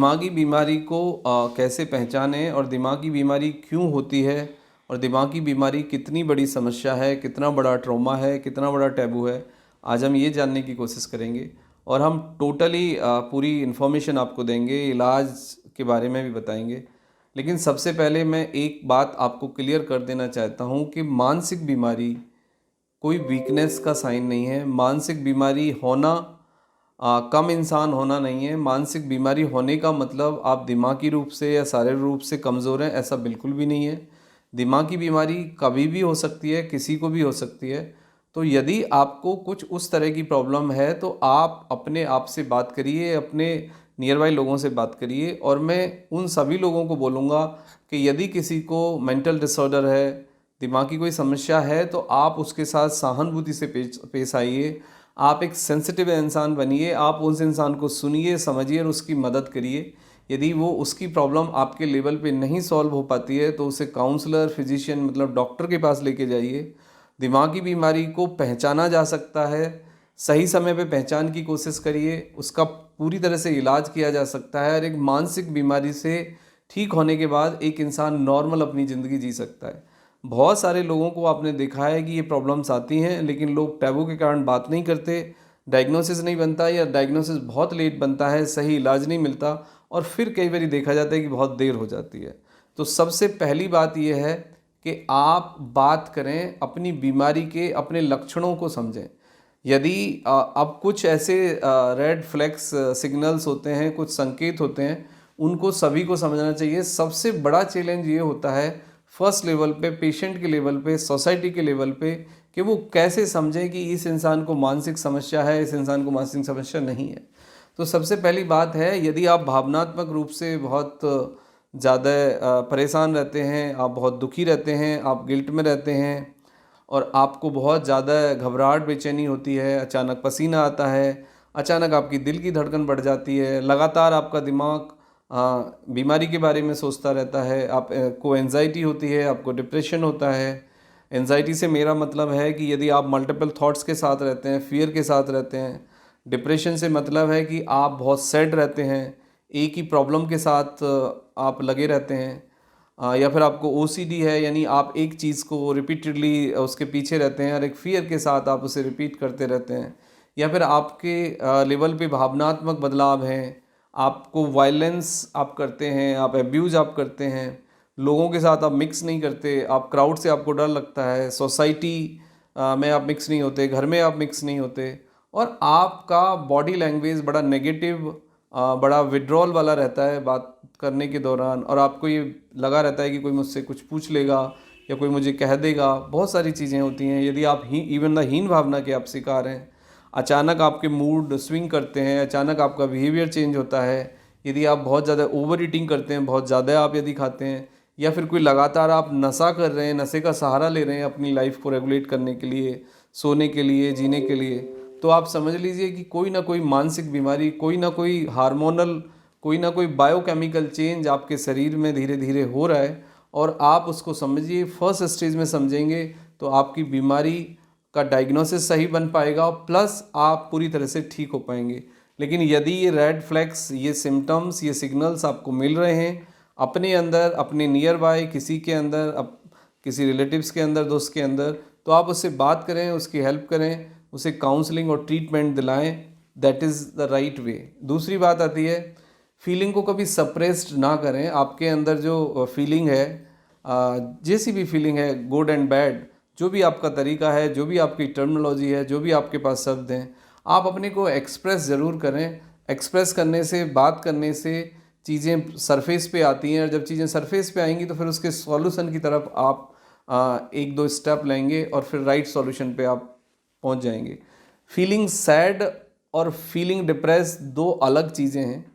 दिमागी बीमारी को कैसे पहचानें और दिमागी बीमारी क्यों होती है और दिमागी बीमारी कितनी बड़ी समस्या है, कितना बड़ा ट्रॉमा है, कितना बड़ा टैबू है। आज हम ये जानने की कोशिश करेंगे और हम टोटली पूरी इन्फॉर्मेशन आपको देंगे, इलाज के बारे में भी बताएंगे। लेकिन सबसे पहले मैं एक बात आपको क्लियर कर देना चाहता हूँ कि मानसिक बीमारी कोई वीकनेस का साइन नहीं है। मानसिक बीमारी होना कम इंसान होना नहीं है। मानसिक बीमारी होने का मतलब आप दिमागी रूप से या शारीरिक रूप से कमज़ोर हैं, ऐसा बिल्कुल भी नहीं है। दिमागी बीमारी कभी भी हो सकती है, किसी को भी हो सकती है। तो यदि आपको कुछ उस तरह की प्रॉब्लम है तो आप अपने आप से बात करिए, अपने नियर बाई लोगों से बात करिए। और मैं उन सभी लोगों को बोलूँगा कि यदि किसी को मेंटल डिसऑर्डर है, दिमागी कोई समस्या है, तो आप उसके साथ सहानुभूति से पेश पेश आइए। आप एक सेंसिटिव इंसान बनिए, आप उस इंसान को सुनिए, समझिए और उसकी मदद करिए। यदि वो उसकी प्रॉब्लम आपके लेवल पे नहीं सॉल्व हो पाती है तो उसे काउंसलर, फिजिशियन मतलब डॉक्टर के पास लेके जाइए। दिमागी बीमारी को पहचाना जा सकता है, सही समय पे पहचान की कोशिश करिए, उसका पूरी तरह से इलाज किया जा सकता है और एक मानसिक बीमारी से ठीक होने के बाद एक इंसान नॉर्मल अपनी ज़िंदगी जी सकता है। बहुत सारे लोगों को आपने देखा है कि ये प्रॉब्लम्स आती हैं लेकिन लोग टैबू के कारण बात नहीं करते, डायग्नोसिस नहीं बनता या डायग्नोसिस बहुत लेट बनता है, सही इलाज नहीं मिलता और फिर कई बार देखा जाता है कि बहुत देर हो जाती है। तो सबसे पहली बात यह है कि आप बात करें, अपनी बीमारी के अपने लक्षणों को समझें। यदि अब कुछ ऐसे रेड फ्लैग्स सिग्नल्स होते हैं, कुछ संकेत होते हैं, उनको सभी को समझना चाहिए। सबसे बड़ा चैलेंज ये होता है फर्स्ट लेवल पे, पेशेंट के लेवल पे, सोसाइटी के लेवल पे, कि वो कैसे समझें कि इस इंसान को मानसिक समस्या है, इस इंसान को मानसिक समस्या नहीं है। तो सबसे पहली बात है, यदि आप भावनात्मक रूप से बहुत ज़्यादा परेशान रहते हैं, आप बहुत दुखी रहते हैं, आप गिल्ट में रहते हैं और आपको बहुत ज़्यादा घबराहट, बेचैनी होती है, अचानक पसीना आता है, अचानक आपकी दिल की धड़कन बढ़ जाती है, लगातार आपका दिमाग बीमारी के बारे में सोचता रहता है, आप को एंजाइटी होती है, आपको डिप्रेशन होता है। एंजाइटी से मेरा मतलब है कि यदि आप मल्टीपल थॉट्स के साथ रहते हैं, फियर के साथ रहते हैं। डिप्रेशन से मतलब है कि आप बहुत सैड रहते हैं, एक ही प्रॉब्लम के साथ आप लगे रहते हैं। या फिर आपको ओसीडी है, यानी आप एक चीज़ को रिपीटेडली उसके पीछे रहते हैं और एक फियर के साथ आप उसे रिपीट करते रहते हैं। या फिर आपके लेवल पे भावनात्मक बदलाव हैं, आपको वायलेंस आप करते हैं, आप एब्यूज़ आप करते हैं, लोगों के साथ आप मिक्स नहीं करते, आप क्राउड से आपको डर लगता है, सोसाइटी में आप मिक्स नहीं होते, घर में आप मिक्स नहीं होते और आपका बॉडी लैंग्वेज बड़ा नेगेटिव, बड़ा विड्रॉल वाला रहता है बात करने के दौरान। और आपको ये लगा रहता है कि कोई मुझसे कुछ पूछ लेगा या कोई मुझे कह देगा, बहुत सारी चीज़ें होती हैं। यदि आप इवन द हीन भावना के आप शिकार हैं, अचानक आपके मूड स्विंग करते हैं, अचानक आपका बिहेवियर चेंज होता है। यदि आप बहुत ज़्यादा ओवर ईटिंग करते हैं, बहुत ज़्यादा आप यदि खाते हैं, या फिर कोई लगातार आप नशा कर रहे हैं, नशे का सहारा ले रहे हैं अपनी लाइफ को रेगुलेट करने के लिए, सोने के लिए, जीने के लिए, तो आप समझ लीजिए कि कोई ना कोई मानसिक बीमारी, कोई ना कोई हार्मोनल, कोई ना कोई बायोकेमिकल चेंज आपके शरीर में धीरे धीरे हो रहा है। और आप उसको समझिए, फर्स्ट स्टेज में समझेंगे तो आपकी बीमारी का डायग्नोसिस सही बन पाएगा और प्लस आप पूरी तरह से ठीक हो पाएंगे। लेकिन यदि ये रेड फ्लैग्स, ये सिम्टम्स, ये सिग्नल्स आपको मिल रहे हैं अपने अंदर, अपने नियर बाय किसी के अंदर, किसी रिलेटिव्स के अंदर, दोस्त के अंदर, तो आप उससे बात करें, उसकी हेल्प करें, उसे काउंसलिंग और ट्रीटमेंट दिलाएं। That is the right way. दूसरी बात आती है, फीलिंग को कभी सप्रेस्ड ना करें। आपके अंदर जो फीलिंग है, जैसी भी फीलिंग है, गुड एंड बैड, जो भी आपका तरीका है, जो भी आपकी टर्मिनोलॉजी है, जो भी आपके पास शब्द हैं, आप अपने को एक्सप्रेस ज़रूर करें। एक्सप्रेस करने से, बात करने से चीज़ें सरफेस पे आती हैं और जब चीज़ें सरफेस पे आएंगी तो फिर उसके सॉल्यूशन की तरफ आप एक दो स्टेप लेंगे और फिर राइट सॉल्यूशन पे आप पहुंच जाएंगे। फीलिंग सैड और फीलिंग डिप्रेस दो अलग चीज़ें हैं।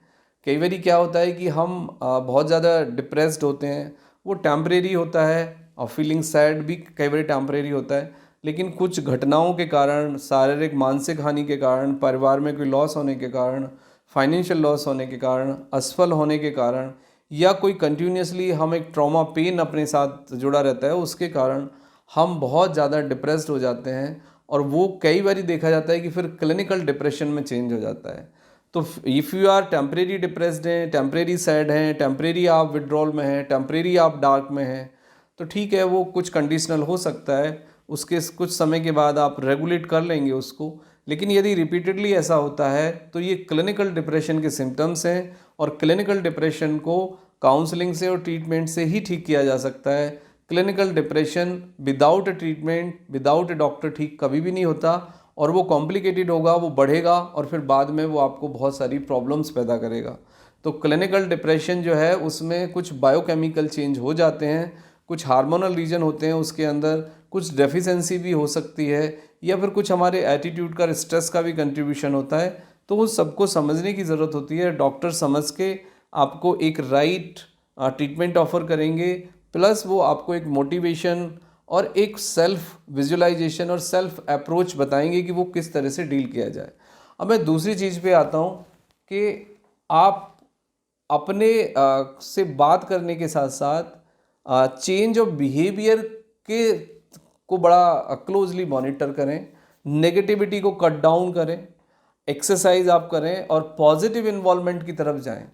कई बार क्या होता है कि हम बहुत ज़्यादा डिप्रेस्ड होते हैं, वो टेम्परेरी होता है, और फीलिंग सैड भी कई बार टेम्परेरी होता है। लेकिन कुछ घटनाओं के कारण, शारीरिक मानसिक हानि के कारण, परिवार में कोई लॉस होने के कारण, फाइनेंशियल लॉस होने के कारण, असफल होने के कारण, या कोई कंटिन्यूसली हम एक ट्रॉमा पेन अपने साथ जुड़ा रहता है, उसके कारण हम बहुत ज़्यादा डिप्रेस्ड हो जाते हैं और वो कई बार देखा जाता है कि फिर क्लिनिकल डिप्रेशन में चेंज हो जाता है। तो if you are temporary depressed हैं, टेम्परेरी सैड हैं, टेम्परेरी आप विड्रॉल में हैं, टेम्परेरी आप डार्क में हैं, तो ठीक है, वो कुछ कंडीशनल हो सकता है, उसके कुछ समय के बाद आप रेगुलेट कर लेंगे उसको। लेकिन यदि रिपीटेडली ऐसा होता है तो ये क्लिनिकल डिप्रेशन के सिम्टम्स हैं, और क्लिनिकल डिप्रेशन को काउंसलिंग से और ट्रीटमेंट से ही ठीक किया जा सकता है। Clinical depression without a treatment, without a doctor ठीक कभी भी नहीं होता, और वो कॉम्प्लिकेटेड होगा, वो बढ़ेगा और फिर बाद में वो आपको बहुत सारी प्रॉब्लम्स पैदा करेगा। तो क्लिनिकल डिप्रेशन जो है उसमें कुछ बायोकेमिकल चेंज हो जाते हैं, कुछ हार्मोनल रीजन होते हैं उसके अंदर, कुछ डेफिशिएंसी भी हो सकती है, या फिर कुछ हमारे एटीट्यूड का, स्ट्रेस का भी कंट्रीब्यूशन होता है। तो वो सबको समझने की ज़रूरत होती है। डॉक्टर समझ के आपको एक राइट ट्रीटमेंट ऑफर करेंगे, प्लस वो आपको एक मोटिवेशन और एक सेल्फ विजुअलाइजेशन और सेल्फ अप्रोच बताएंगे कि वो किस तरह से डील किया जाए। अब मैं दूसरी चीज़ पे आता हूँ कि आप अपने से बात करने के साथ साथ चेंज ऑफ बिहेवियर के को बड़ा क्लोजली मॉनिटर करें, नेगेटिविटी को कट डाउन करें, एक्सरसाइज आप करें और पॉजिटिव इन्वॉल्वमेंट की तरफ जाएं।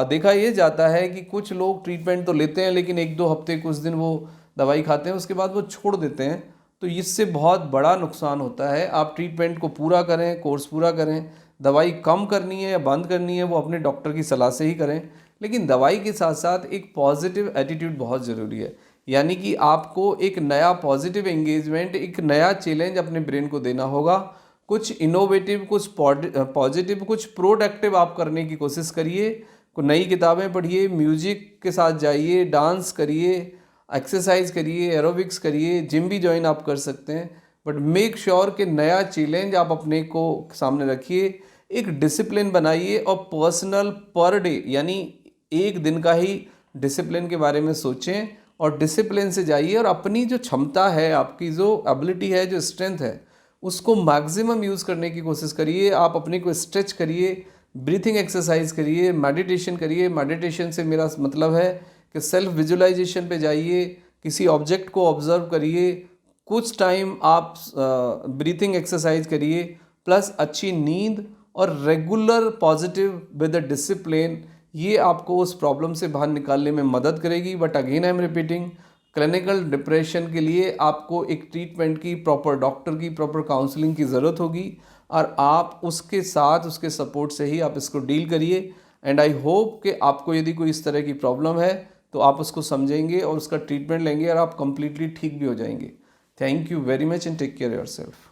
देखा ये जाता है कि कुछ लोग ट्रीटमेंट तो लेते हैं लेकिन 1-2 हफ्ते कुछ दिन वो दवाई खाते हैं, उसके बाद वो छोड़ देते हैं, तो इससे बहुत बड़ा नुकसान होता है। आप ट्रीटमेंट को पूरा करें, कोर्स पूरा करें। दवाई कम करनी है या बंद करनी है वो अपने डॉक्टर की सलाह से ही करें, लेकिन दवाई के साथ साथ एक पॉजिटिव एटीट्यूड बहुत ज़रूरी है। यानी कि आपको एक नया पॉजिटिव एंगेजमेंट, एक नया चैलेंज अपने ब्रेन को देना होगा। कुछ इनोवेटिव, कुछ पॉजिटिव, कुछ प्रोडक्टिव आप करने की कोशिश करिए। कुछ नई किताबें पढ़िए, म्यूजिक के साथ जाइए, डांस करिए, एक्सरसाइज करिए, एरोबिक्स करिए, जिम भी ज्वाइन आप कर सकते हैं। बट मेक श्योर कि नया चैलेंज आप अपने को सामने रखिए, एक डिसिप्लिन बनाइए और पर्सनल पर डे यानी एक दिन का ही डिसिप्लिन के बारे में सोचें और डिसिप्लिन से जाइए, और अपनी जो क्षमता है, आपकी जो एबिलिटी है, जो स्ट्रेंथ है, उसको मैक्सिमम यूज़ करने की कोशिश करिए। आप अपने को स्ट्रेच करिए, ब्रीथिंग एक्सरसाइज करिए, मेडिटेशन करिए। मेडिटेशन से मेरा मतलब है कि सेल्फ विजुअलाइजेशन पे जाइए, किसी ऑब्जेक्ट को ऑब्जर्व करिए, कुछ टाइम आप ब्रीथिंग एक्सरसाइज करिए, प्लस अच्छी नींद और regular positive with a discipline, ये आपको उस प्रॉब्लम से बाहर निकालने में मदद करेगी। But again I am repeating, clinical depression के लिए आपको एक ट्रीटमेंट की, प्रॉपर डॉक्टर की, प्रॉपर काउंसलिंग की ज़रूरत होगी, और आप उसके साथ, उसके सपोर्ट से ही आप इसको डील करिए। एंड आई होप कि आपको यदि कोई इस तरह की प्रॉब्लम है तो आप उसको समझेंगे और उसका ट्रीटमेंट लेंगे और आप कंप्लीटली ठीक भी हो जाएंगे। Thank you very much and take care yourself.